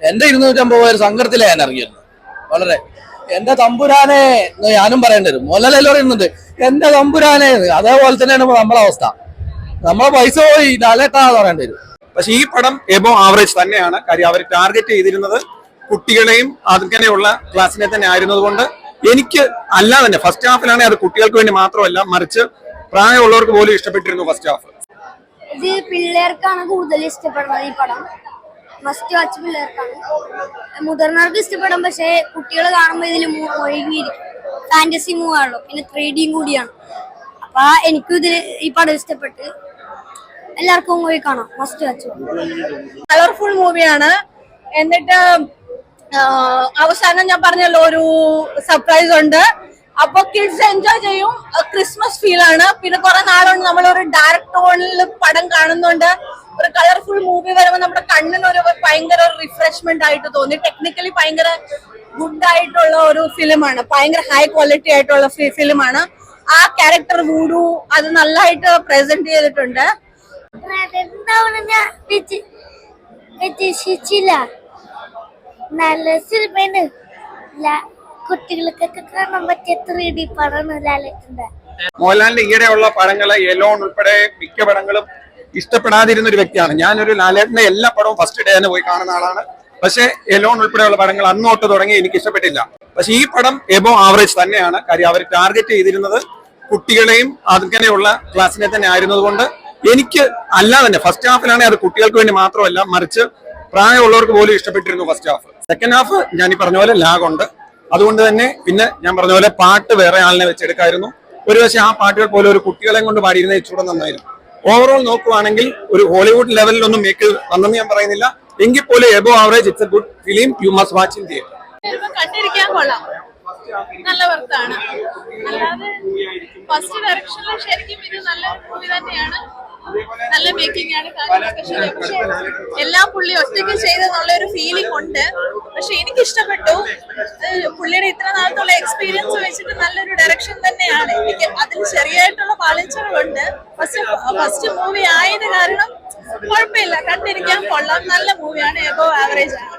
എന്റെ 250 സങ്കടത്തിലെ ഞാൻ ഇറങ്ങിയിരുന്നു. വളരെ എന്റെ തമ്പുരാനെ ഞാനും പറയേണ്ടി വരും. മോഹൻലാൽ പറയുന്നുണ്ട് എന്റെ തമ്പുരാനെ, അതേപോലെ തന്നെയാണ് നമ്മളെ അവസ്ഥ. നമ്മളെ പൈസ പോയി ലാലേട്ടാന്ന് പറയേണ്ടി വരും. പക്ഷെ ഈ പടം എബോ ആവറേജ് തന്നെയാണ്. കാര്യം അവർ ടാർഗറ്റ് ചെയ്തിരുന്നത് കുട്ടികളെയും അങ്ങനെയുള്ള ക്ലാസ്സിനെ തന്നെ ആയിരുന്നത് കൊണ്ട് എനിക്ക് അല്ല തന്നെ ഫസ്റ്റ് ഹാഫിലാണെങ്കിൽ അത് കുട്ടികൾക്ക് വേണ്ടി മാത്രമല്ല, മറിച്ച് പ്രായമുള്ളവർക്ക് പോലും ഇഷ്ടപ്പെട്ടിരുന്നു ഫസ്റ്റ് ഹാഫ്. ഇത് പിള്ളേർക്കാണ് കൂടുതൽ ഇഷ്ടപ്പെടുന്നത് ഈ പടം. ഫസ്റ്റ് വാച്ച് പിള്ളേർക്കാണ്, മുതിർന്നവർക്ക് ഇഷ്ടപ്പെടും. പക്ഷെ കുട്ടികൾ കാണുമ്പോൾ ഇതിൽ ഒഴുകിയിരിക്കും. ഫാന്റസി മൂവ് ആണല്ലോ, പിന്നെ 3D കൂടിയാണ്. അപ്പൊ എനിക്കും ഇതിൽ ഈ പടം ഇഷ്ടപ്പെട്ട്. എല്ലാവർക്കും പോയി കാണാം. ഫസ്റ്റ് വാച്ച് കളർഫുൾ മൂവിയാണ്. എന്നിട്ട് അവസാനം ഞാൻ പറഞ്ഞല്ലോ ഒരു സർപ്രൈസ് ഉണ്ട്. അപ്പൊ കിഡ്സ് എൻജോയ് ചെയ്യും. ക്രിസ്മസ് ഫീൽ ആണ്. പിന്നെ കുറെ നാളുകൊണ്ട് നമ്മളൊരു ഡാർക്ക് ടോണിൽ പടം കാണുന്നുണ്ട്. ഒരു കളർഫുൾ മൂവി വരുമ്പോൾ നമ്മുടെ കണ്ണിനൊരു ഭയങ്കര റിഫ്രഷ്മെന്റ് ആയിട്ട് തോന്നി. ടെക്നിക്കലി ഭയങ്കര ഗുഡ് ആയിട്ടുള്ള ഒരു ഫിലിമാണ്. ഭയങ്കര ഹൈ ക്വാളിറ്റി ആയിട്ടുള്ള ഫിലിമാണ്. ആ ക്യാരക്ടർ വൂഡു അത് നല്ലതായിട്ട് പ്രസന്റ് ചെയ്തിട്ടുണ്ട്. നല്ല സിനിമയാണ്. കുട്ടികൾക്കൊക്കെ കാണാൻ പറ്റിയ 3D പടമാണ് ലാലേട്ടന്റെ. മോഹൻലാലിന്റെ ഈയിടെയുള്ള പടങ്ങള് എലോൺ ഉൾപ്പെടെ മിക്ക പടങ്ങളും ഇഷ്ടപ്പെടാതിരുന്ന ഒരു വ്യക്തിയാണ്. ഞാനൊരു ലാലേട്ടന്റെ എല്ലാ പടവും ഫസ്റ്റ് ഡേ തന്നെ പോയി കാണുന്ന ആളാണ്. പക്ഷെ എലോൺ ഉൾപ്പെടെയുള്ള പടങ്ങൾ അന്നോട്ട് തുടങ്ങി എനിക്ക് ഇഷ്ടപ്പെട്ടില്ല. പക്ഷെ ഈ പടം എബോ ആവറേജ് തന്നെയാണ്. കാര്യം അവർ ടാർഗറ്റ് ചെയ്തിരുന്നത് കുട്ടികളെയും അങ്ങനെയുള്ള ക്ലാസ്സിനെ തന്നെ ആയിരുന്നത് കൊണ്ട് എനിക്ക് അല്ല തന്നെ ഫസ്റ്റ് ഹാഫിലാണെങ്കിൽ അത് കുട്ടികൾക്ക് വേണ്ടി മാത്രമല്ല, മറിച്ച് പ്രായമുള്ളവർക്ക് പോലും ഇഷ്ടപ്പെട്ടിരുന്നു ഫസ്റ്റ് ഹാഫ്. സെക്കൻഡ് ഹാഫ് ഞാൻ ഈ പറഞ്ഞ പോലെ ലാഗ് ഉണ്ട്. അതുകൊണ്ട് തന്നെ പിന്നെ ഞാൻ പറഞ്ഞ പോലെ പാട്ട് വേറെ ആളിനെ വെച്ചെടുക്കായിരുന്നു. ഒരു പക്ഷേ ആ പാട്ടുകൾ പോലെ ഒരു കുട്ടികളെ കൊണ്ട് പാടിയിരുന്ന ഇച്ചൂടെ നന്നായിരുന്നു. ഓവറോൾ നോക്കുവാണെങ്കിൽ ഒരു ഹോളിവുഡ് ലെവലിലൊന്നും മേക്ക് വന്നെന്ന് ഞാൻ പറയുന്നില്ല. എങ്കിൽ പോലും above average it's A good film. You must watch in theatre. കണ്ടിരിക്കാൻ കൊള്ളാം, നല്ല വർത്താണ്. അല്ലാതെ ഫസ്റ്റ് ഡയറക്ഷനിൽ ശരിക്കും ഇത് നല്ല മൂവി തന്നെയാണ്. നല്ല മേക്കിംഗ് ആണ്, കാര്യങ്ങളൊക്കെ ശരിയാണ്. പക്ഷെ എല്ലാം പുള്ളി ഒറ്റയ്ക്ക് ചെയ്തെന്നുള്ള ഒരു ഫീലിംഗ് ഉണ്ട്. പക്ഷെ എനിക്ക് ഇഷ്ടപ്പെട്ടു. പുള്ളിയുടെ ഇത്ര നാളത്തുള്ള എക്സ്പീരിയൻസ് വെച്ചിട്ട് നല്ലൊരു ഡയറക്ഷൻ തന്നെയാണ്. എനിക്ക് അതിൽ ചെറിയായിട്ടുള്ള പാളിച്ചകളുണ്ട്. ഫസ്റ്റ് മൂവി ആയത് കാരണം കുഴപ്പമില്ല, കണ്ടിരിക്കാൻ കൊള്ളാം. നല്ല മൂവിയാണ്, എബോ ആവറേജ് ആണ്.